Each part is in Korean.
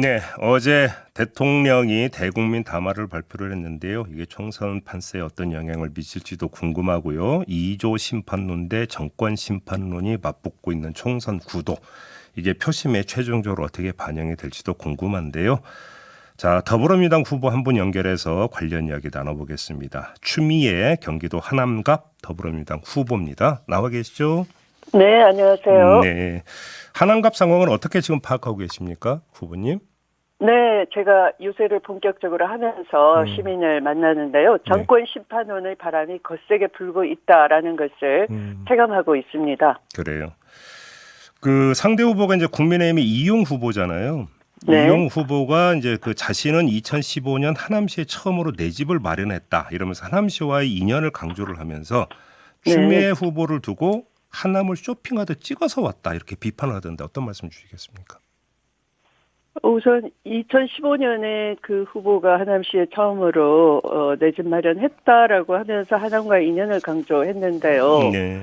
네, 어제 대통령이 대국민 담화를 발표를 했는데요. 이게 총선 판세에 어떤 영향을 미칠지도 궁금하고요. 2조 심판론 대 정권 심판론이 맞붙고 있는 총선 구도. 이게 표심에 최종적으로 어떻게 반영이 될지도 궁금한데요. 자, 더불어민주당 후보 한 분 연결해서 관련 이야기 나눠보겠습니다. 추미애 경기도 하남갑 더불어민주당 후보입니다. 나와 계시죠? 네, 안녕하세요. 네. 하남갑 상황은 어떻게 지금 파악하고 계십니까, 후보님? 네, 제가 유세를 본격적으로 하면서 음, 시민을 만나는데요. 네. 정권 심판론의 바람이 거세게 불고 있다라는 것을 음, 체감하고 있습니다. 그래요. 그 상대 후보가 이제 국민의힘의 이용 후보잖아요. 네, 이용 후보가 이제 그 자신은 2015년 하남시에 처음으로 내 집을 마련했다 이러면서 하남시와의 인연을 강조를 하면서 네. 추미애 후보를 두고 하남을 쇼핑하듯 찍어서 왔다 이렇게 비판을 하던데 어떤 말씀 주시겠습니까? 우선 2015년에 그 후보가 하남시에 처음으로 내 집 마련했다라고 하면서 하남과의 인연을 강조했는데요. 네.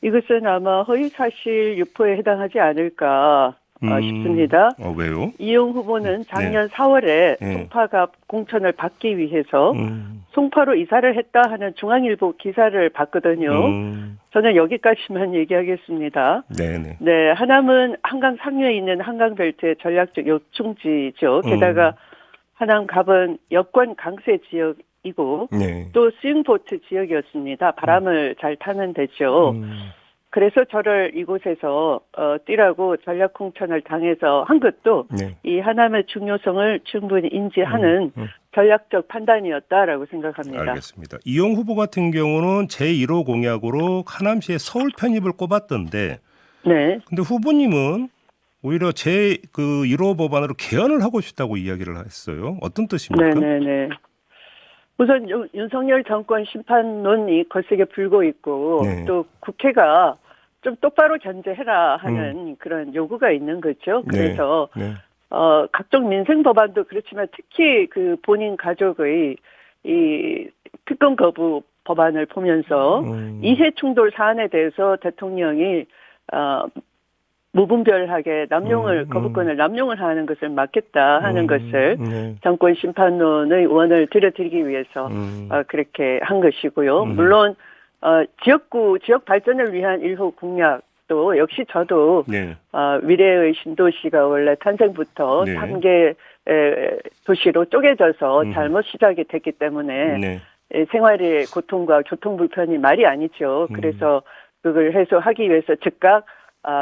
이것은 아마 허위사실 유포에 해당하지 않을까 싶습니다. 왜요? 이용 후보는 네. 작년 4월에 네. 송파갑 공천을 받기 위해서 음, 송파로 이사를 했다 하는 중앙일보 기사를 봤거든요. 음, 저는 여기까지만 얘기하겠습니다. 네네. 네, 하남은 한강 상류에 있는 한강벨트의 전략적 요충지죠. 게다가 음, 하남갑은 여권 강세 지역이고 네. 또 스윙포트 지역이었습니다. 바람을 잘 타는 데죠. 음, 그래서 저를 이곳에서 뛰라고 전략 공천을 당해서 한 것도 네. 이 하남의 중요성을 충분히 인지하는 음. 전략적 판단이었다라고 생각합니다. 알겠습니다. 이용 후보 같은 경우는 제1호 공약으로 하남시의 서울 편입을 꼽았던데, 네, 근데 후보님은 오히려 제 그 1호 법안으로 개헌을 하고 싶다고 이야기를 했어요. 어떤 네, 뜻입니까? 네, 네. 우선 윤석열 정권 심판론이 거세게 불고 있고 네, 또 국회가 좀 똑바로 견제해라 음, 하는 그런 요구가 있는 거죠. 네, 그래서 네, 각종 민생 법안도 그렇지만 특히 그 본인 가족의 이 특검 거부 법안을 보면서 음, 이해 충돌 사안에 대해서 대통령이 어, 무분별하게 거부권을 남용을 하는 것을 막겠다 하는 것을 네, 정권 심판론의 원을 들여드리기 위해서 음, 그렇게 한 것이고요. 음, 물론 지역 발전을 위한 일호 공약도 역시 저도 네, 미래의 신도시가 원래 탄생부터 네, 3개 도시로 쪼개져서 음, 잘못 시작이 됐기 때문에 네, 생활의 고통과 교통 불편이 말이 아니죠. 음, 그래서 그걸 해소하기 위해서 즉각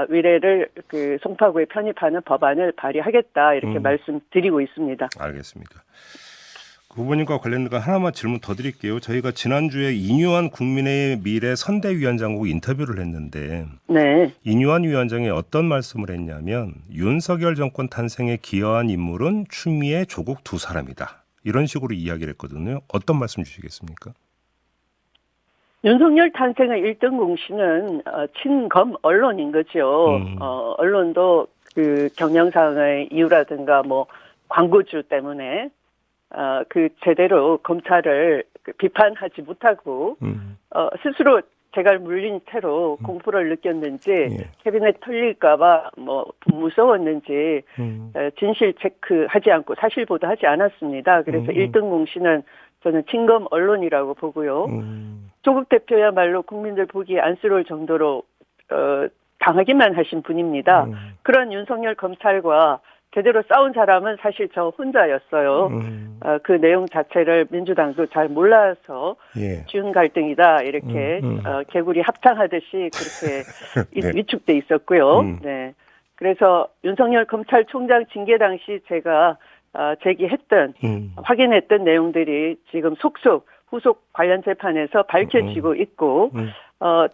위례를 그 송파구에 편입하는 법안을 발의하겠다 이렇게 음, 말씀드리고 있습니다. 알겠습니다. 그 후보님과 관련된 하나만 질문 더 드릴게요. 저희가 지난주에 이뉴한 국민의 미래 선대위원장하고 인터뷰를 했는데 네. 이뉴한 위원장이 어떤 말씀을 했냐면 윤석열 정권 탄생에 기여한 인물은 추미애 조국 두 사람이다. 이런 식으로 이야기를 했거든요. 어떤 말씀 주시겠습니까? 윤석열 탄생의 1등 공신은 친검 언론인 거죠. 음, 언론도 그 경영상의 이유라든가 뭐 광고주 때문에 그 제대로 검찰을 비판하지 못하고 음, 스스로 제갈 물린 채로 공포를 느꼈는지 예, 캐비넷 털릴까봐 뭐 무서웠는지 음, 진실 체크하지 않고 사실 보도하지 않았습니다. 그래서 음, 1등 공신은 저는 친검 언론이라고 보고요. 음, 조국 대표야말로 국민들 보기에 안쓰러울 정도로 당하기만 하신 분입니다. 음, 그런 윤석열 검찰과 제대로 싸운 사람은 사실 저 혼자였어요. 그 내용 자체를 민주당도 잘 몰라서 예, 준 갈등이다 이렇게 개구리 합창하듯이 그렇게 네, 위축돼 있었고요. 음, 네. 그래서 윤석열 검찰총장 징계 당시 제가 제기했던 확인했던 내용들이 지금 속속 후속 관련 재판에서 밝혀지고 있고 음,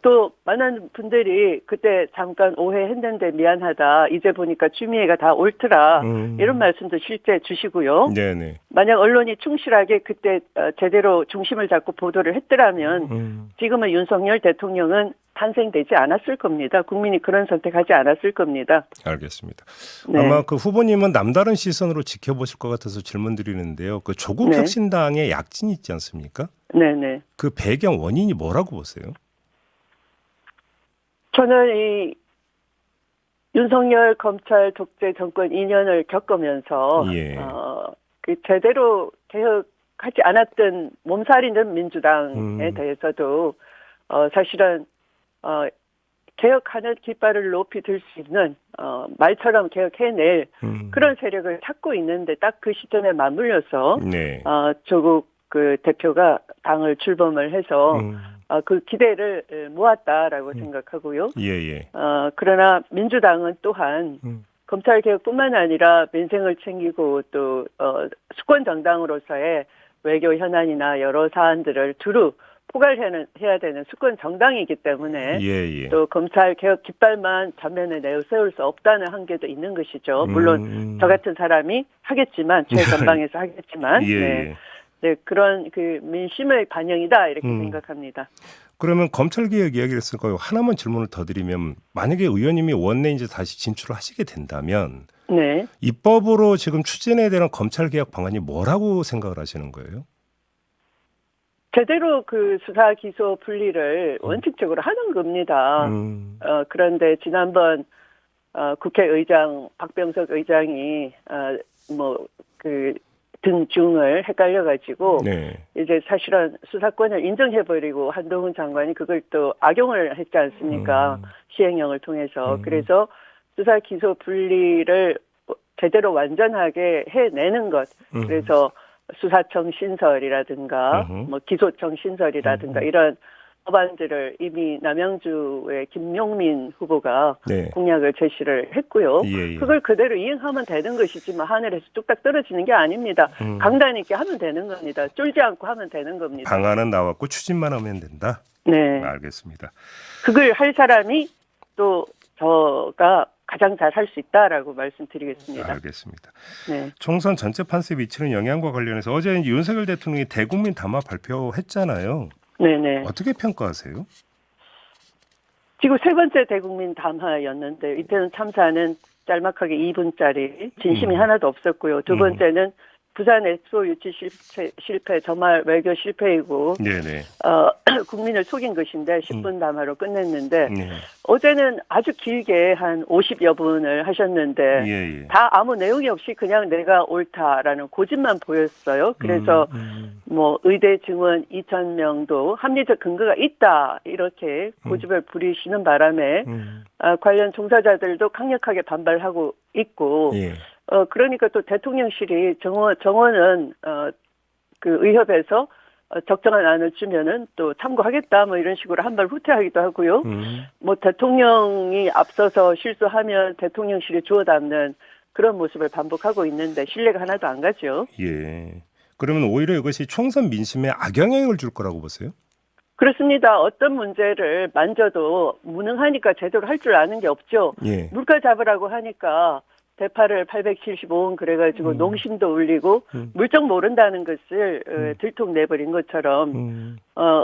또 많은 분들이 그때 잠깐 오해했는데 미안하다. 이제 보니까 추미애가 다 옳더라. 이런 말씀도 실제 주시고요. 네네, 만약 언론이 충실하게 그때 제대로 중심을 잡고 보도를 했더라면 지금의 윤석열 대통령은 탄생되지 않았을 겁니다. 국민이 그런 선택하지 않았을 겁니다. 알겠습니다. 아마 네. 그 후보님은 남다른 시선으로 지켜보실 것 같아서 질문 드리는데요. 그 조국 네. 혁신당의 약진 있지 않습니까? 네네. 그 배경 원인이 뭐라고 보세요? 저는 이 윤석열 검찰 독재 정권 2년을 겪으면서 예. 그 제대로 개혁하지 않았던 몸살이는 민주당에 대해서도 사실은 개혁하는 깃발을 높이 들 수 있는 말처럼 개혁해낼 그런 세력을 찾고 있는데 딱 그 시점에 맞물려서 네. 조국 그 대표가 당을 출범을 해서 그 기대를 모았다라고 생각하고요. 예. 그러나 민주당은 또한 검찰 개혁뿐만 아니라 민생을 챙기고 또 수권 정당으로서의 외교 현안이나 여러 사안들을 두루 포괄해야 되는 수권 정당이기 때문에 예. 또 검찰 개혁 깃발만 전면에 내세울 수 없다는 한계도 있는 것이죠. 물론 저 같은 사람이 하겠지만 최전방에서 하겠지만 예. 네, 그런 그 민심의 반영이다 이렇게 생각합니다. 그러면 검찰 개혁 이야기를 했으니까 하나만 질문을 더 드리면 만약에 의원님이 원내 이제 다시 진출을 하시게 된다면 네. 입법으로 지금 추진해야 되는 검찰 개혁 방안이 뭐라고 생각을 하시는 거예요? 제대로 그 수사 기소 분리를 원칙적으로 하는 겁니다. 그런데 지난번 국회의장 박병석 의장이 그 등중을 헷갈려가지고 네. 이제 사실은 수사권을 인정해버리고 한동훈 장관이 그걸 또 악용을 했지 않습니까? 시행령을 통해서. 그래서 수사 기소 분리를 제대로 완전하게 해내는 것. 그래서 수사청 신설이라든가 기소청 신설이라든가 이런 법안들을 이미 남양주의 김용민 후보가 네. 공약을 제시를 했고요. 예. 그걸 그대로 이행하면 되는 것이지 뭐 하늘에서 뚝딱 떨어지는 게 아닙니다. 강단 있게 하면 되는 겁니다. 쫄지 않고 하면 되는 겁니다. 방안은 나왔고 추진만 하면 된다. 네. 알겠습니다. 그걸 할 사람이 또 저가 가장 잘 할 수 있다라고 말씀드리겠습니다. 알겠습니다. 네. 총선 전체 판세에 미치는 영향과 관련해서 어제 윤석열 대통령이 대국민 담화 발표했잖아요. 네네. 어떻게 평가하세요? 지금 세 번째 대국민 담화였는데 이때는 참사는 짤막하게 2분짜리 진심이 하나도 없었고요. 두 번째는 부산 엑스포 유치 실패 정말 외교 실패이고 네네. 국민을 속인 것인데 10분 담화로 끝냈는데 네. 어제는 아주 길게 한 50여 분을 하셨는데 예. 다 아무 내용이 없이 그냥 내가 옳다라는 고집만 보였어요. 그래서 뭐 의대 증원 2,000명도 합리적 근거가 있다 이렇게 고집을 부리시는 바람에 관련 종사자들도 강력하게 반발하고 있고 예. 그러니까 또 대통령실이 정원은 그 의협에서 적정한 안을 주면은 또 참고하겠다 뭐 이런 식으로 한 발 후퇴하기도 하고요. 뭐 대통령이 앞서서 실수하면 대통령실이 주워 담는 그런 모습을 반복하고 있는데 신뢰가 하나도 안 가죠. 예. 그러면 오히려 이것이 총선 민심에 악영향을 줄 거라고 보세요? 그렇습니다. 어떤 문제를 만져도 무능하니까 제대로 할 줄 아는 게 없죠. 예. 물가 잡으라고 하니까 대파를 875원 그래가지고 농심도 울리고 물정 모른다는 것을 들통내버린 것처럼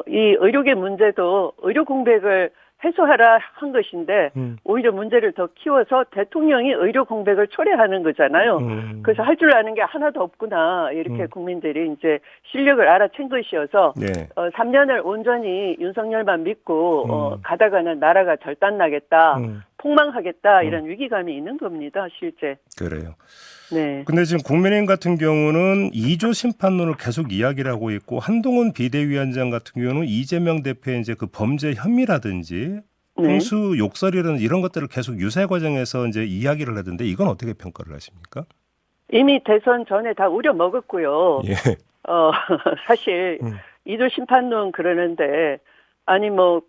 이 의료계 문제도 의료 공백을 해소하라 한 것인데 오히려 문제를 더 키워서 대통령이 의료 공백을 초래하는 거잖아요. 그래서 할 줄 아는 게 하나도 없구나 이렇게 국민들이 이제 실력을 알아챈 것이어서 네. 3년을 온전히 윤석열만 믿고 가다가는 나라가 절단나겠다. 폭망하겠다 이런 위기감이 있는 겁니다. 실제. 그래요. 네. 근데 지금 국민의힘 같은 경우는 2조 심판론을 계속 이야기를 하고 있고 한동훈 비대위원장 같은 경우는 이재명 대표의 이제 그 범죄 혐의라든지 훈수 욕설이라는 이런 것들을 계속 유세 과정에서 이제 이야기를 하던데 이건 어떻게 평가를 하십니까? 이미 대선 전에 다 우려 먹었고요. 예. 사실 2조 심판론 그러는데 아니 뭐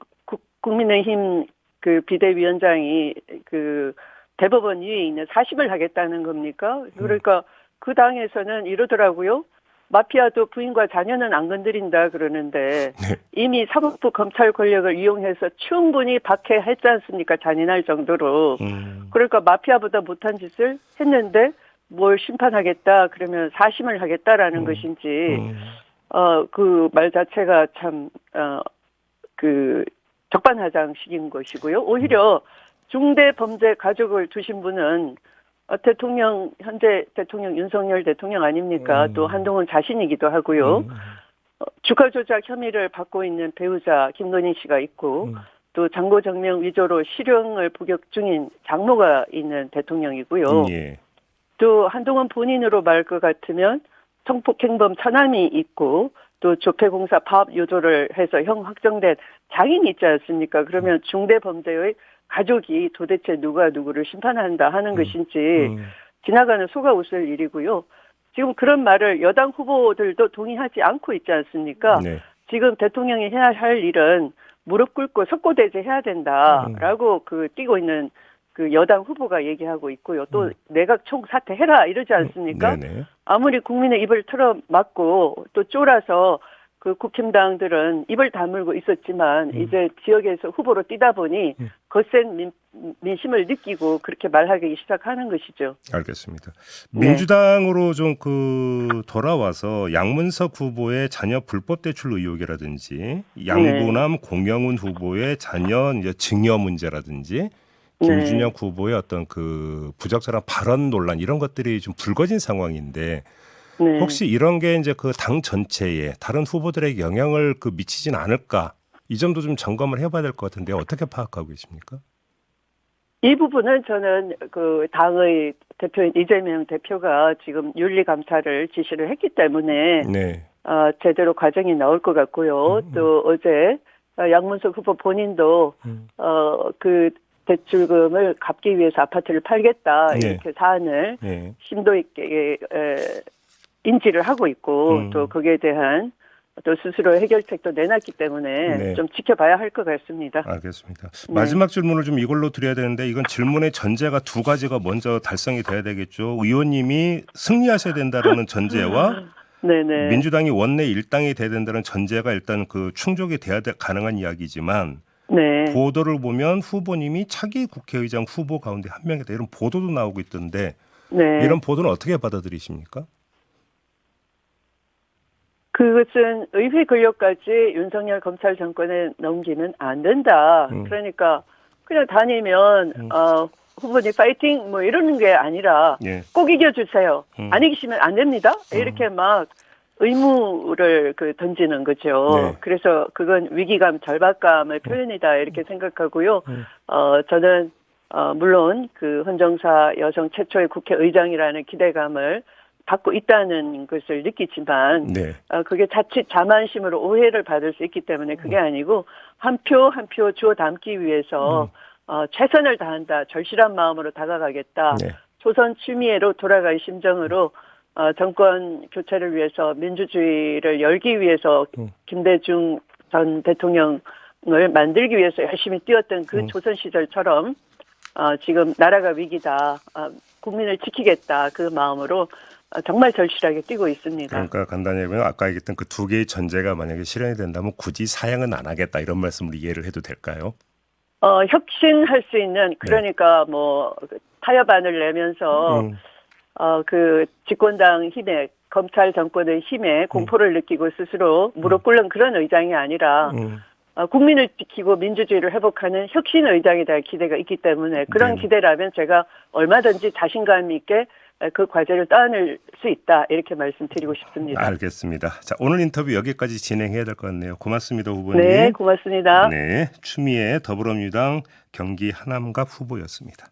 국민의힘 그 비대위원장이 그 대법원 위에 있는 사심을 하겠다는 겁니까? 그러니까 그 당에서는 이러더라고요. 마피아도 부인과 자녀는 안 건드린다 그러는데 이미 사법부 검찰 권력을 이용해서 충분히 박해했지 않습니까? 잔인할 정도로. 그러니까 마피아보다 못한 짓을 했는데 뭘 심판하겠다 그러면 사심을 하겠다라는 것인지 그 말 자체가 참 그 적반하장식인 것이고요. 오히려 중대범죄 가족을 두신 분은 대통령 현재 대통령 윤석열 대통령 아닙니까? 또 한동훈 자신이기도 하고요. 주가 조작 혐의를 받고 있는 배우자 김건희 씨가 있고 또 장고정명 위조로 실형을 복역 중인 장모가 있는 대통령이고요. 예. 또 한동안 본인으로 말 것 같으면 성폭행범 처남이 있고 또 조폐공사 파업 유도를 해서 형 확정된 장인이 있지 않습니까? 그러면 중대범죄의 가족이 도대체 누가 누구를 심판한다 하는 것인지 지나가는 소가 웃을 일이고요. 지금 그런 말을 여당 후보들도 동의하지 않고 있지 않습니까? 네. 지금 대통령이 해야 할 일은 무릎 꿇고 석고대죄 해야 된다라고 뛰고 있는 그 여당 후보가 얘기하고 있고요. 또 내각 총사퇴해라 이러지 않습니까? 네네. 아무리 국민의 입을 틀어막고 또 쫄아서 그 국힘당들은 입을 다물고 있었지만 이제 지역에서 후보로 뛰다 보니 거센 민심을 느끼고 그렇게 말하기 시작하는 것이죠. 알겠습니다. 네. 민주당으로 좀 돌아와서 양문석 후보의 자녀 불법 대출 의혹이라든지 양부남 공영훈 후보의 자녀 이제 증여 문제라든지 김준혁 후보의 어떤 그 부적절한 발언 논란 이런 것들이 좀 불거진 상황인데 네. 혹시 이런 게 이제 그 당 전체에 다른 후보들에게 영향을 미치진 않을까? 이 점도 좀 점검을 해봐야 될 것 같은데 어떻게 파악하고 계십니까? 이 부분은 저는 그 당의 대표인 이재명 대표가 지금 윤리감사를 지시를 했기 때문에 네. 제대로 과정이 나올 것 같고요. 또 어제 양문석 후보 본인도 그 대출금을 갚기 위해서 아파트를 팔겠다 이렇게 사안을 심도 있게 인지를 하고 있고 또 거기에 대한 또 스스로 해결책도 내놨기 때문에 좀 지켜봐야 할 것 같습니다. 알겠습니다. 마지막 질문을 좀 이걸로 드려야 되는데 이건 질문의 전제가 두 가지가 먼저 달성이 돼야 되겠죠. 의원님이 승리하셔야 된다라는 전제와 네네. 민주당이 원내 일당이 돼야 된다는 전제가 일단 그 충족이 돼야 가능한 이야기지만 네. 보도를 보면 후보님이 차기 국회의장 후보 가운데 한 명이다 이런 보도도 나오고 있던데 네. 이런 보도는 어떻게 받아들이십니까? 그것은 의회 권력까지 윤석열 검찰 정권에 넘기면 안 된다. 그러니까 그냥 다니면 후보님 파이팅 뭐 이러는 게 아니라 꼭 이겨주세요. 안 이기시면 안 됩니다. 이렇게 막 의무를 던지는 거죠. 그래서 그건 위기감, 절박감의 표현이다 이렇게 생각하고요. 저는 물론 그 헌정사 여성 최초의 국회의장이라는 기대감을 받고 있다는 것을 느끼지만 그게 자칫 자만심으로 오해를 받을 수 있기 때문에 그게 아니고 한 표 한 표 주워 담기 위해서 최선을 다한다. 절실한 마음으로 다가가겠다. 초선 추미애로 돌아갈 심정으로 정권 교체를 위해서 민주주의를 열기 위해서 김대중 전 대통령을 만들기 위해서 열심히 뛰었던 그 조선 시절처럼 지금 나라가 위기다. 국민을 지키겠다. 그 마음으로 정말 절실하게 뛰고 있습니다. 그러니까 간단히 얘기하면 아까 얘기했던 그 두 개의 전제가 만약에 실현이 된다면 굳이 사양은 안 하겠다 이런 말씀으로 이해를 해도 될까요? 혁신할 수 있는 그러니까 뭐 타협안을 내면서 그 집권당 힘에 검찰 정권의 힘에 공포를 느끼고 스스로 무릎 꿇는 그런 의장이 아니라 국민을 지키고 민주주의를 회복하는 혁신 의장에 대한 기대가 있기 때문에 그런 기대라면 제가 얼마든지 자신감 있게 그 과제를 떠안을 수 있다 이렇게 말씀드리고 싶습니다. 알겠습니다. 자, 오늘 인터뷰 여기까지 진행해야 될 것 같네요. 고맙습니다, 후보님. 네, 고맙습니다. 네, 추미애 더불어민주당 경기 하남갑 후보였습니다.